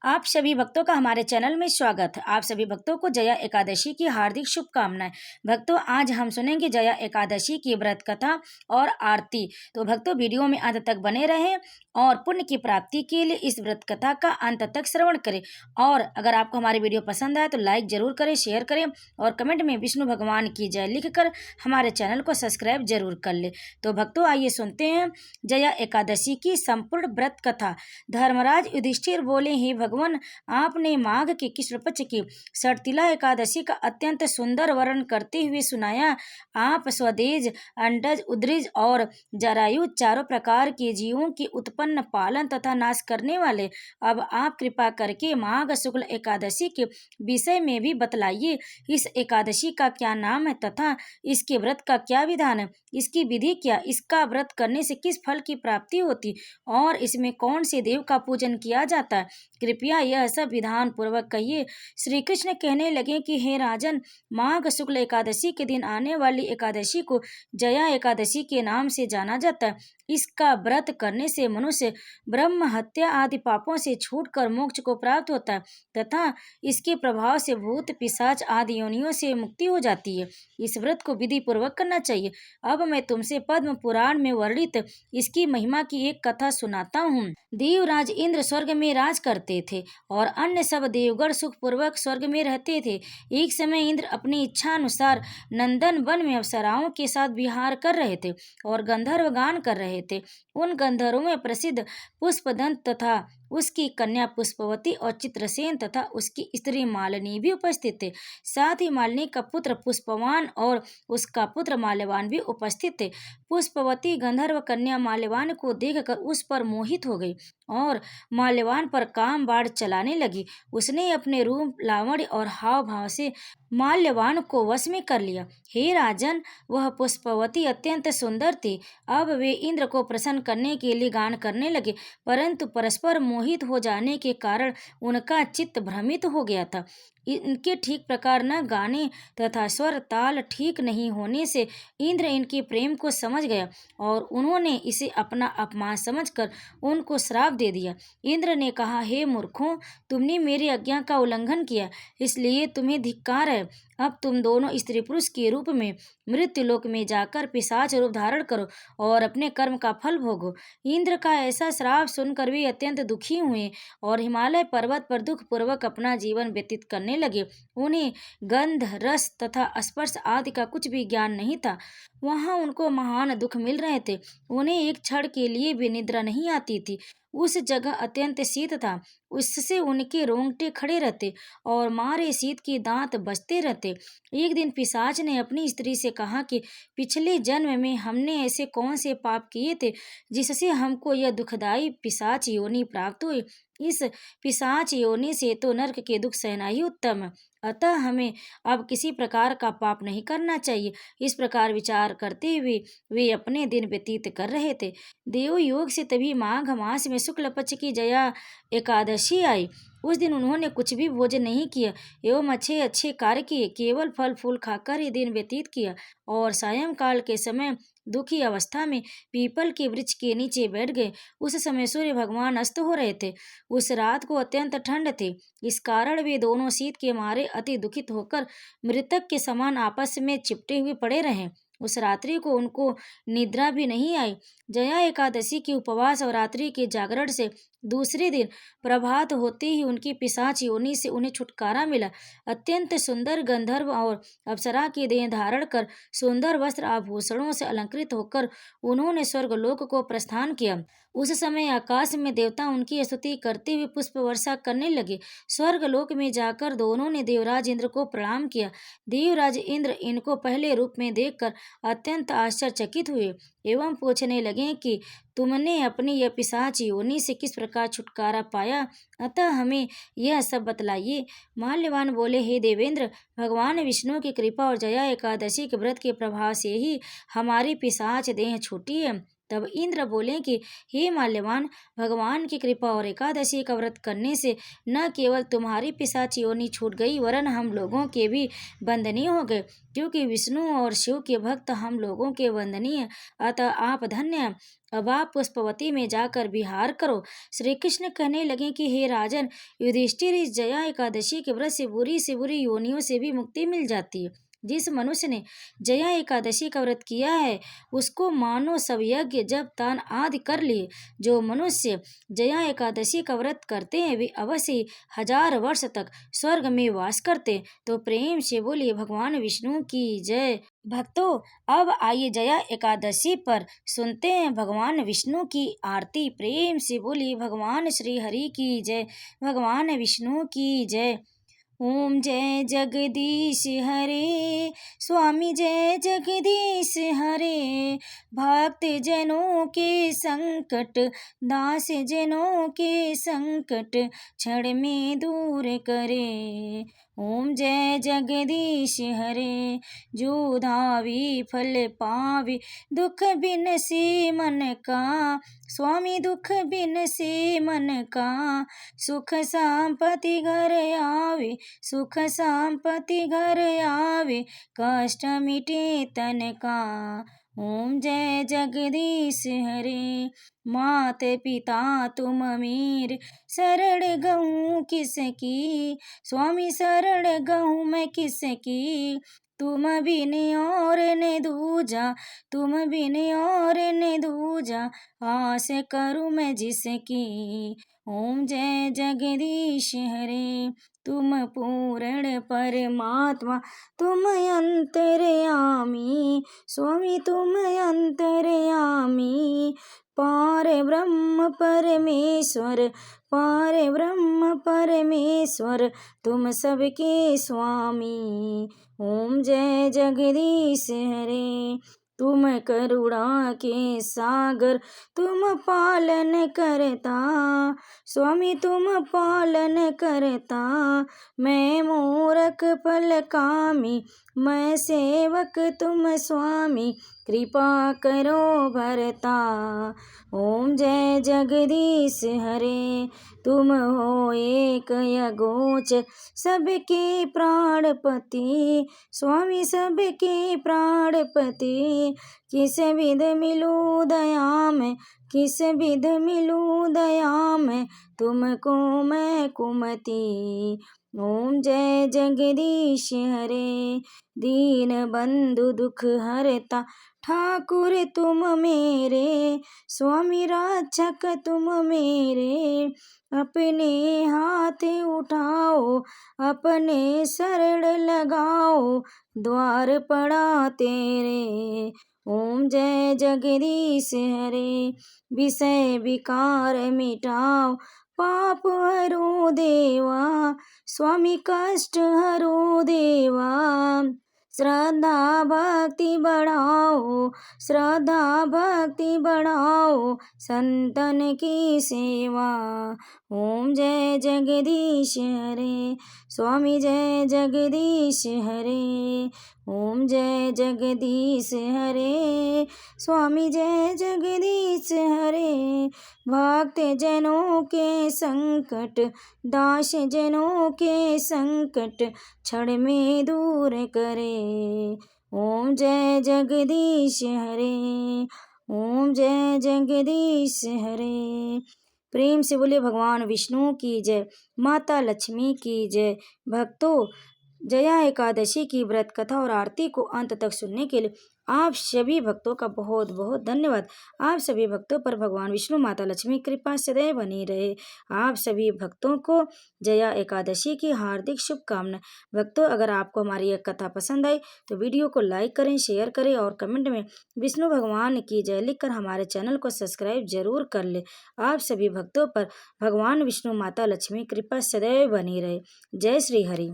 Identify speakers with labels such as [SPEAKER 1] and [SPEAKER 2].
[SPEAKER 1] आप सभी भक्तों का हमारे चैनल में स्वागत है। आप सभी भक्तों को जया एकादशी की हार्दिक शुभकामनाएं। भक्तों, आज हम सुनेंगे जया एकादशी की व्रत कथा और आरती। तो भक्तों, वीडियो में अंत तक बने रहें और पुण्य की प्राप्ति के लिए इस व्रत कथा का अंत तक श्रवण करें। और अगर आपको हमारी वीडियो पसंद आए तो लाइक जरूर करें, शेयर करें और कमेंट में विष्णु भगवान की जय लिखकर हमारे चैनल को सब्सक्राइब जरूर कर ले। तो भक्तों, आइए सुनते हैं जया एकादशी की संपूर्ण व्रत कथा। धर्मराज युधिष्ठिर बोले, हे भगवान, आपने माघ के कृष्ण पक्ष की षटतिला एकादशी का अत्यंत सुंदर वर्णन करते हुए सुनाया। आप स्वदेज, अंडज, उद्रिज और जरायु चारों प्रकार के जीवों के उत्पन्न, पालन तथा नाश करने वाले। अब आप कृपा करके माघ शुक्ल एकादशी के विषय में भी बतलाइए। इस एकादशी का क्या नाम है तथा इसके व्रत का क्या विधान है, इसकी विधि क्या, इसका व्रत करने से किस फल की प्राप्ति होती और इसमें कौन से देव का पूजन किया जाता है। कृपया यह सब विधान पूर्वक कहिए। श्री कृष्ण कहने लगे कि हे राजन, माघ शुक्ल एकादशी के दिन आने वाली एकादशी को जया एकादशी के नाम से जाना जाता है। इसका व्रत करने से मनुष्य ब्रह्म हत्या आदि पापों से छूटकर मोक्ष को प्राप्त होता है तथा इसके प्रभाव से भूत पिशाच आदि योनियों से मुक्ति हो जाती है। इस व्रत को विधि पूर्वक करना चाहिए। अब मैं तुमसे पद्म पुराण में वर्णित इसकी महिमा की एक कथा सुनाता हूँ। देवराज इंद्र स्वर्ग में राज करते थे और अन्य सब देवगण सुखपूर्वक स्वर्ग में रहते थे। एक समय इंद्र अपनी इच्छा अनुसार नंदन वन में अप्सराओं के साथ विहार कर रहे थे और गंधर्व गान कर रहे थे। उन गंधर्वों में प्रसिद्ध पुष्पदंत तथा उसकी कन्या पुष्पवती और चित्रसेन तथा उसकी स्त्री मालिनी भी उपस्थित थे। साथ ही मालिनी का पुत्र पुष्पवान और उसका पुत्र माल्यवान भी उपस्थित थे। पुष्पवती गंधर्व कन्या माल्यवान को देखकर उस पर मोहित हो गई और माल्यवान पर काम बाण चलाने लगी। उसने अपने रूप, लावण्य और हाव भाव से माल्यवान को वश में कर लिया। हे राजन, वह पुष्पवती अत्यंत सुंदर थी। अब वे इंद्र को प्रसन्न करने के लिए गान करने लगे, परंतु परस्पर मोहित हो जाने के कारण उनका चित्त भ्रमित हो गया था। इनके ठीक प्रकार न गाने तथा स्वर ताल ठीक नहीं होने से इंद्र इनके प्रेम को समझ गया और उन्होंने इसे अपना अपमान समझकर उनको श्राप दे दिया। इंद्र ने कहा, हे मूर्खों, तुमने मेरी आज्ञा का उल्लंघन किया, इसलिए तुम्हें धिक्कार है। अब तुम दोनों स्त्री पुरुष के रूप में मृत्युलोक में जाकर पिशाच रूप धारण करो और अपने कर्म का फल भोगो। इंद्र का ऐसा श्राप सुनकर वे अत्यंत दुखी हुए और हिमालय पर्वत पर दुख पूर्वक अपना जीवन व्यतीत करने लगे। उन्हें गंध, रस तथा स्पर्श आदि का कुछ भी ज्ञान नहीं था। वहां उनको महान दुख मिल रहे थे। उन्हें एक क्षण के लिए भी निद्रा नहीं आती थी। उस जगह अत्यंत शीत था, उससे उनके रोंगटे खड़े रहते और मारे शीत के दांत बजते रहते। एक दिन पिशाच ने अपनी स्त्री से कहा कि पिछले जन्म में हमने ऐसे कौन से पाप किए थे जिससे हमको यह दुखदाई पिशाच योनि प्राप्त हुई। इस पिशाच योनि से तो नरक के दुख सहना ही उत्तम है। अतः हमें अब किसी प्रकार का पाप नहीं करना चाहिए। इस प्रकार विचार करते हुए वे अपने दिन व्यतीत कर रहे थे। देव योग से तभी माघ मास में शुक्ल पक्ष की जया एकादशी आई। उस दिन उन्होंने कुछ भी भोजन नहीं किया एवं अच्छे अच्छे कार्य किए, केवल फल फूल खाकर ही दिन व्यतीत किया और सायंकाल के समय दुखी अवस्था में पीपल के वृक्ष के नीचे बैठ गए। उस समय सूर्य भगवान अस्त हो रहे थे। उस रात को अत्यंत ठंड थी, इस कारण वे दोनों शीत के मारे अति दुखित होकर मृतक के समान आपस में चिपटे हुए पड़े रहे। उस रात्रि को उनको निद्रा भी नहीं आई। जया एकादशी के उपवास और रात्रि के जागरण से दूसरे दिन प्रभात होते ही उनकी पिशाच योनि से उन्हें छुटकारा मिला। अत्यंत सुंदर गंधर्व और अप्सरा की देह धारण कर सुंदर वस्त्र आभूषणों से अलंकृत होकर उन्होंने स्वर्गलोक को प्रस्थान किया। उस समय आकाश में देवता उनकी स्तुति करते हुए पुष्प वर्षा करने लगे। स्वर्गलोक में जाकर दोनों ने देवराज इंद्र को प्रणाम किया। देवराज इंद्र इनको पहले रूप में देखकर अत्यंत आश्चर्यचकित हुए एवं पूछने लगे कि तुमने अपनी यह पिशाच योनि से किस प्रकार छुटकारा पाया, अतः हमें यह सब बतलाइए। माल्यवान बोले, हे देवेंद्र, भगवान विष्णु की कृपा और जया एकादशी के व्रत के प्रभाव से ही हमारी पिशाच देह छूटी है। तब इंद्र बोले कि हे माल्यवान, भगवान की कृपा और एकादशी का व्रत करने से न केवल तुम्हारी पिशाची योनि छूट गई, वरन हम लोगों के भी वंदनीय हो गए, क्योंकि विष्णु और शिव के भक्त हम लोगों के वंदनीय, अतः आप धन्य हैं। अब आप पुष्पवती में जाकर विहार करो। श्री कृष्ण कहने लगे कि हे राजन युधिष्ठिर, इस जया एकादशी के व्रत से बुरी योनियों से भी मुक्ति मिल जाती है। जिस मनुष्य ने जया एकादशी का व्रत किया है उसको मानो सब यज्ञ जप दान आदि कर लिए। जो मनुष्य जया एकादशी का व्रत करते हैं वे अवश्य ही 1000 वर्ष तक स्वर्ग में वास करते हैं। तो प्रेम से बोलिए भगवान विष्णु की जय। भक्तों, अब आइए जया एकादशी पर सुनते हैं भगवान विष्णु की आरती। प्रेम से बोलिए भगवान श्री हरि की जय, भगवान विष्णु की जय। ओम जय जगदीश हरे, स्वामी जय जगदीश हरे, भक्त जनों के संकट, दास जनों के संकट, क्षण में दूर करे। ओम जय जगदीश हरे, जो धावी फल पावे, दुख बिन से मन का, स्वामी दुख बिन से मन का, सुख संपत्ति घर आवे, सुख संपत्ति घर आवे, कष्ट मिटे तन का। ओम जय जगदीश हरे, मात पिता तुम मेरे, शरण गहूँ किसकी, स्वामी शरण गहूँ मैं किसकी, तुम बिन और न दूजा, तुम बिन और न दूजा, आस करूँ मैं जिसकी। ओम जय जगदीश हरे, तुम पूर्ण परमात्मा, तुम अंतर्यामी, स्वामी तुम अंतर्यामी, पार ब्रह्म परमेश्वर, पार ब्रह्म परमेश्वर, तुम सबके स्वामी। ओम जय जगदीश हरे, तुम करुणा के सागर, तुम पालन करता, स्वामी तुम पालन करता, मैं मूरख फल कामी, मैं सेवक तुम स्वामी, कृपा करो भरता। ओम जय जगदीश हरे, तुम हो एक अगोचर, सबके प्राणपति, स्वामी सबके प्राणपति, किस विध मिलूं दया में, किस विध मिलूं दया में, तुमको मैं कुमति। ओम जय जगदीश हरे, दीन बंधु दुख हरता, ठाकुर तुम मेरे, स्वामी रक्षक तुम मेरे, अपने हाथ उठाओ, अपने शरण लगाओ, द्वार पड़ा तेरे। ओम जय जगदीश हरे, विषय विकार मिटाओ, पाप हरो देवा, स्वामी कष्ट हरो देवा, श्रद्धा भक्ति बढ़ाओ, श्रद्धा भक्ति बढ़ाओ, संतन की सेवा। ओम जय जगदीश हरे, स्वामी जय जगदीश हरे, ओम जय जगदीश हरे, स्वामी जय जगदीश हरे, भक्त जनों के संकट, दास जनों के संकट, क्षण में दूर करे। ओम जय जगदीश हरे, ओम जय जगदीश हरे। प्रेम से बोलिए भगवान विष्णु की जय, माता लक्ष्मी की जय। भक्तों, जया एकादशी की व्रत कथा और आरती को अंत तक सुनने के लिए आप सभी भक्तों का बहुत बहुत धन्यवाद। आप सभी भक्तों पर भगवान विष्णु माता लक्ष्मी कृपा सदैव बनी रहे। आप सभी भक्तों को जया एकादशी की हार्दिक शुभकामनाएं। भक्तों, अगर आपको हमारी यह कथा पसंद आई तो वीडियो को लाइक करें, शेयर करें और कमेंट में विष्णु भगवान की जय लिखकर हमारे चैनल को सब्सक्राइब जरूर कर ले। आप सभी भक्तों पर भगवान विष्णु माता लक्ष्मी कृपा सदैव बनी रहे। जय श्री हरि।